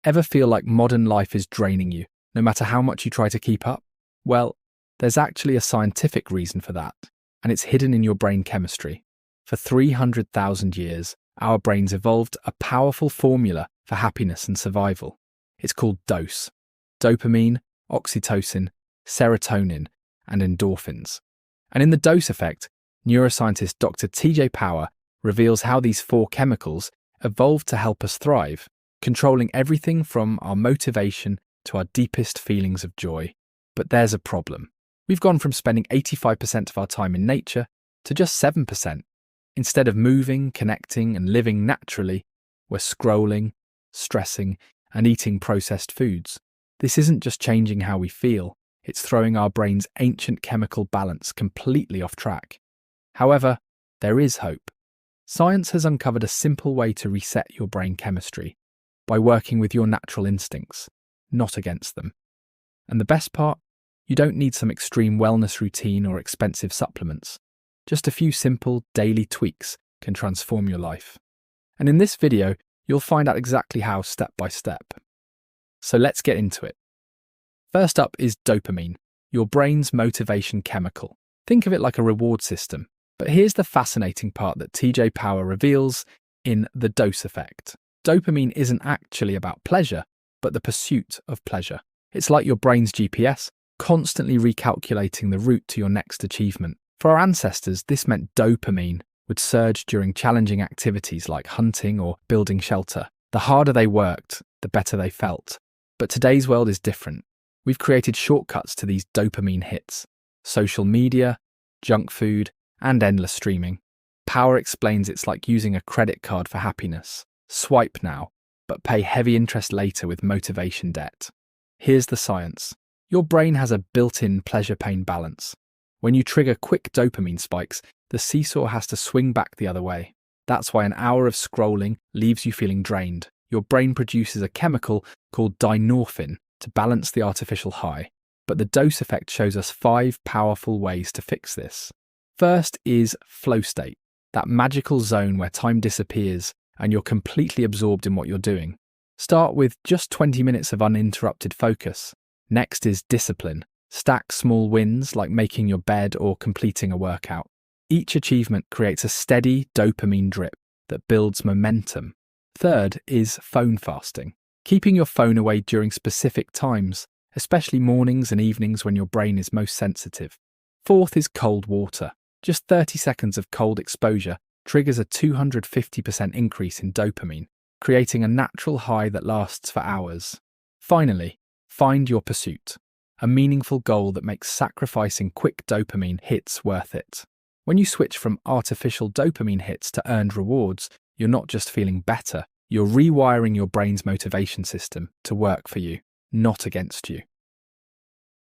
Ever feel like modern life is draining you, no matter how much you try to keep up? Well, there's actually a scientific reason for that, and it's hidden in your brain chemistry. For 300,000 years, our brains evolved a powerful formula for happiness and survival. It's called DOSE: dopamine, oxytocin, serotonin, and endorphins. And in the DOSE effect, neuroscientist Dr. TJ Power reveals how these four chemicals evolved to help us thrive, controlling everything from our motivation to our deepest feelings of joy. But there's a problem. We've gone from spending 85% of our time in nature to just 7%. Instead of moving, connecting, and living naturally, we're scrolling, stressing, and eating processed foods. This isn't just changing how we feel, it's throwing our brain's ancient chemical balance completely off track. However, there is hope. Science has uncovered a simple way to reset your brain chemistry by working with your natural instincts, not against them. And the best part? You don't need some extreme wellness routine or expensive supplements. Just a few simple daily tweaks can transform your life. And in this video, you'll find out exactly how step by step. So let's get into it. First up is dopamine, your brain's motivation chemical. Think of it like a reward system. But here's the fascinating part that TJ Power reveals in the DOSE effect. Dopamine isn't actually about pleasure, but the pursuit of pleasure. It's like your brain's GPS, constantly recalculating the route to your next achievement. For our ancestors, this meant dopamine would surge during challenging activities like hunting or building shelter. The harder they worked, the better they felt. But today's world is different. We've created shortcuts to these dopamine hits: social media, junk food, and endless streaming. Power explains it's like using a credit card for happiness. Swipe now, but pay heavy interest later with motivation debt. Here's the science. Your brain has a built-in pleasure-pain balance. When you trigger quick dopamine spikes, the seesaw has to swing back the other way. That's why an hour of scrolling leaves you feeling drained. Your brain produces a chemical called dynorphin to balance the artificial high. But the DOSE effect shows us 5 powerful ways to fix this. First is flow state, that magical zone where time disappears and you're completely absorbed in what you're doing. Start with just 20 minutes of uninterrupted focus. Next is discipline. Stack small wins like making your bed or completing a workout. Each achievement creates a steady dopamine drip that builds momentum. Third is phone fasting, keeping your phone away during specific times, especially mornings and evenings when your brain is most sensitive. Fourth is cold water. Just 30 seconds of cold exposure triggers a 250% increase in dopamine, creating a natural high that lasts for hours. Finally, find your pursuit, a meaningful goal that makes sacrificing quick dopamine hits worth it. When you switch from artificial dopamine hits to earned rewards, you're not just feeling better, you're rewiring your brain's motivation system to work for you, not against you.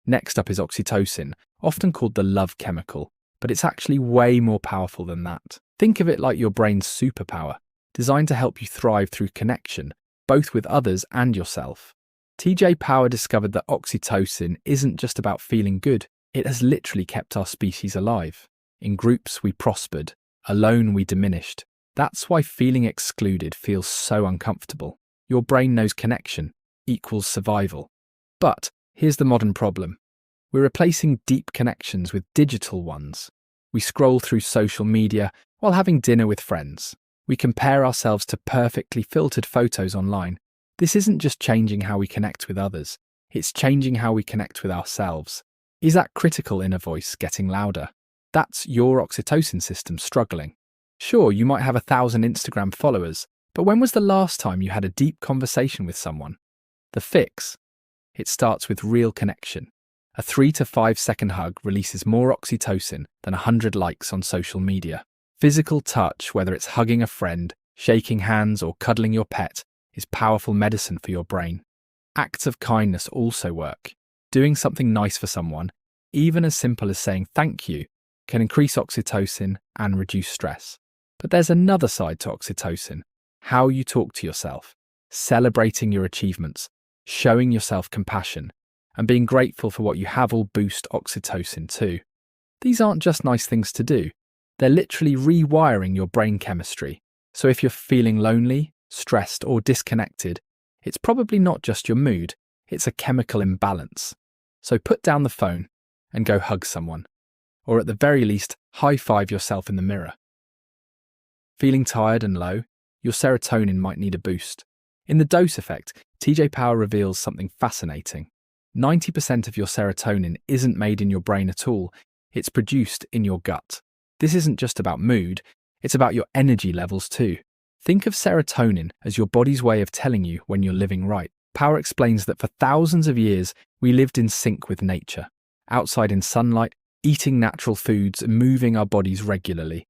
Next up is oxytocin, often called the love chemical, but it's actually way more powerful than that. Think of it like your brain's superpower, designed to help you thrive through connection, both with others and yourself. TJ Power discovered that oxytocin isn't just about feeling good, it has literally kept our species alive. In groups, we prospered. Alone, we diminished. That's why feeling excluded feels so uncomfortable. Your brain knows connection equals survival. But here's the modern problem. We're replacing deep connections with digital ones. We scroll through social media while having dinner with friends. We compare ourselves to perfectly filtered photos online. This isn't just changing how we connect with others, it's changing how we connect with ourselves. Is that critical inner voice getting louder? That's your oxytocin system struggling. Sure, you might have 1,000 Instagram followers, but when was the last time you had a deep conversation with someone? The fix? It starts with real connection. A 3 to 5 second hug releases more oxytocin than 100 likes on social media. Physical touch, whether it's hugging a friend, shaking hands, or cuddling your pet, is powerful medicine for your brain. Acts of kindness also work. Doing something nice for someone, even as simple as saying thank you, can increase oxytocin and reduce stress. But there's another side to oxytocin: how you talk to yourself, celebrating your achievements, showing yourself compassion, and being grateful for what you have all boost oxytocin too. These aren't just nice things to do, they're literally rewiring your brain chemistry. So if you're feeling lonely, stressed, or disconnected, It's probably not just your mood, it's a chemical imbalance. So put down the phone and go hug someone. Or at the very least, high-five yourself in the mirror. Feeling tired and low? Your serotonin might need a boost. In the dose effect, TJ Power reveals something fascinating. 90% of your serotonin isn't made in your brain at all, it's produced in your gut. This isn't just about mood, it's about your energy levels too. Think of serotonin as your body's way of telling you when you're living right. Power explains that for thousands of years, we lived in sync with nature, outside in sunlight, eating natural foods and moving our bodies regularly.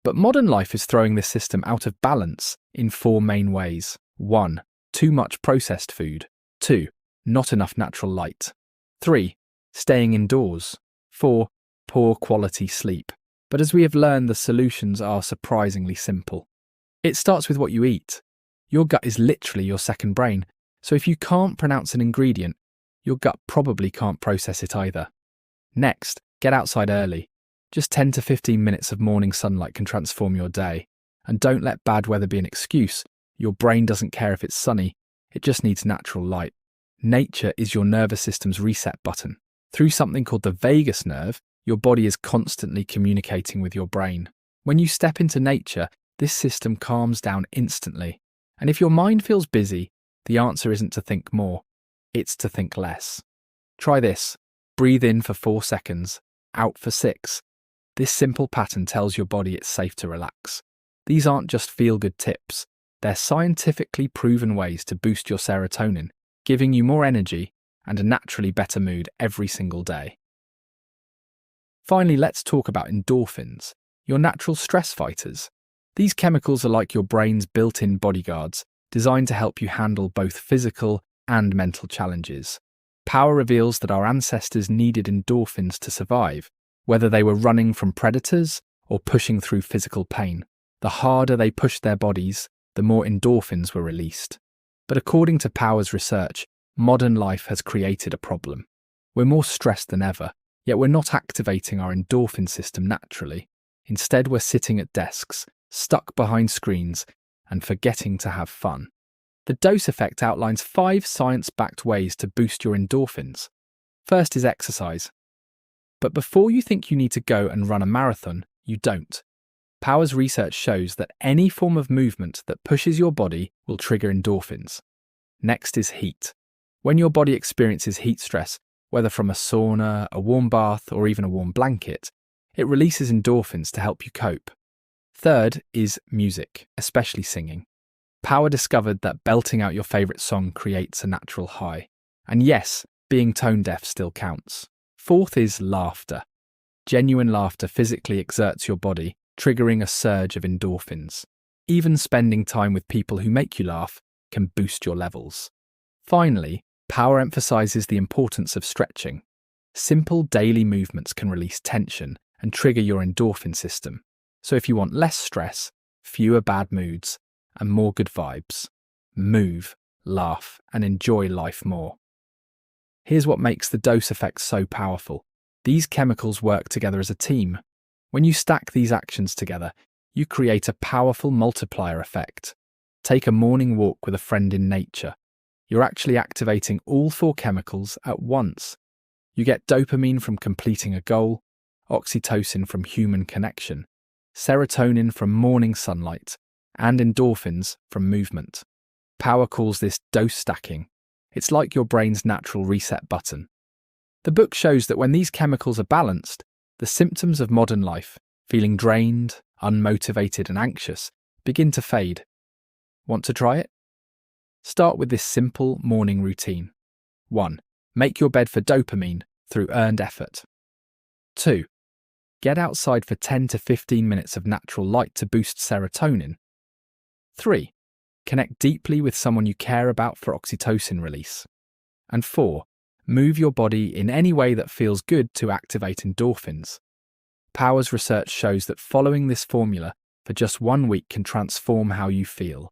But modern life is throwing this system out of balance in 4 main ways. 1. Too much processed food. 2. Not enough natural light. 3. Staying indoors. 4. Poor quality sleep. But as we have learned, the solutions are surprisingly simple. It starts with what you eat. Your gut is literally your second brain, so if you can't pronounce an ingredient, your gut probably can't process it either. Next, get outside early. Just 10 to 15 minutes of morning sunlight can transform your day. And don't let bad weather be an excuse. Your brain doesn't care if it's sunny, it just needs natural light. Nature is your nervous system's reset button. Through something called the vagus nerve, your body is constantly communicating with your brain. When you step into nature, this system calms down instantly. And if your mind feels busy, the answer isn't to think more, it's to think less. Try this. Breathe in for 4 seconds, out for 6. This simple pattern tells your body it's safe to relax. These aren't just feel-good tips. They're scientifically proven ways to boost your serotonin, giving you more energy and a naturally better mood every single day. Finally, let's talk about endorphins, your natural stress fighters. These chemicals are like your brain's built-in bodyguards, designed to help you handle both physical and mental challenges. Power reveals that our ancestors needed endorphins to survive, whether they were running from predators or pushing through physical pain. The harder they pushed their bodies, the more endorphins were released. But according to Power's research, modern life has created a problem. We're more stressed than ever, yet we're not activating our endorphin system naturally. Instead, we're sitting at desks, stuck behind screens, and forgetting to have fun. The dose effect outlines 5 science-backed ways to boost your endorphins. First is exercise. But before you think you need to go and run a marathon, you don't. Power's research shows that any form of movement that pushes your body will trigger endorphins. Next is heat. When your body experiences heat stress, whether from a sauna, a warm bath, or even a warm blanket, it releases endorphins to help you cope. Third is music, especially singing. Power discovered that belting out your favourite song creates a natural high. And yes, being tone deaf still counts. Fourth is laughter. Genuine laughter physically exerts your body, triggering a surge of endorphins. Even spending time with people who make you laugh can boost your levels. Finally, Power emphasises the importance of stretching. Simple daily movements can release tension and trigger your endorphin system. So if you want less stress, fewer bad moods, and more good vibes, move, laugh, and enjoy life more. Here's what makes the dose effect so powerful. These chemicals work together as a team. When you stack these actions together, you create a powerful multiplier effect. Take a morning walk with a friend in nature. You're actually activating all 4 chemicals at once. You get dopamine from completing a goal, oxytocin from human connection, serotonin from morning sunlight, and endorphins from movement. Power calls this dose stacking. It's like your brain's natural reset button. The book shows that when these chemicals are balanced, the symptoms of modern life, feeling drained, unmotivated, and anxious, begin to fade. Want to try it? Start with this simple morning routine. 1. Make your bed for dopamine through earned effort. 2. Get outside for 10 to 15 minutes of natural light to boost serotonin. 3. Connect deeply with someone you care about for oxytocin release. And 4. Move your body in any way that feels good to activate endorphins. Power's research shows that following this formula for just 1 week can transform how you feel.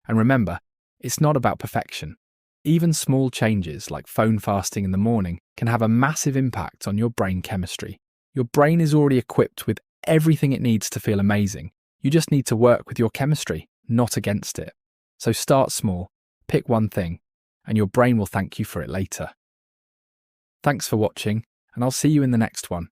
And remember, it's not about perfection. Even small changes like phone fasting in the morning can have a massive impact on your brain chemistry. Your brain is already equipped with everything it needs to feel amazing. You just need to work with your chemistry, not against it. So start small, Pick one thing, and your brain will thank you for it later. Thanks for watching, and I'll see you in the next one.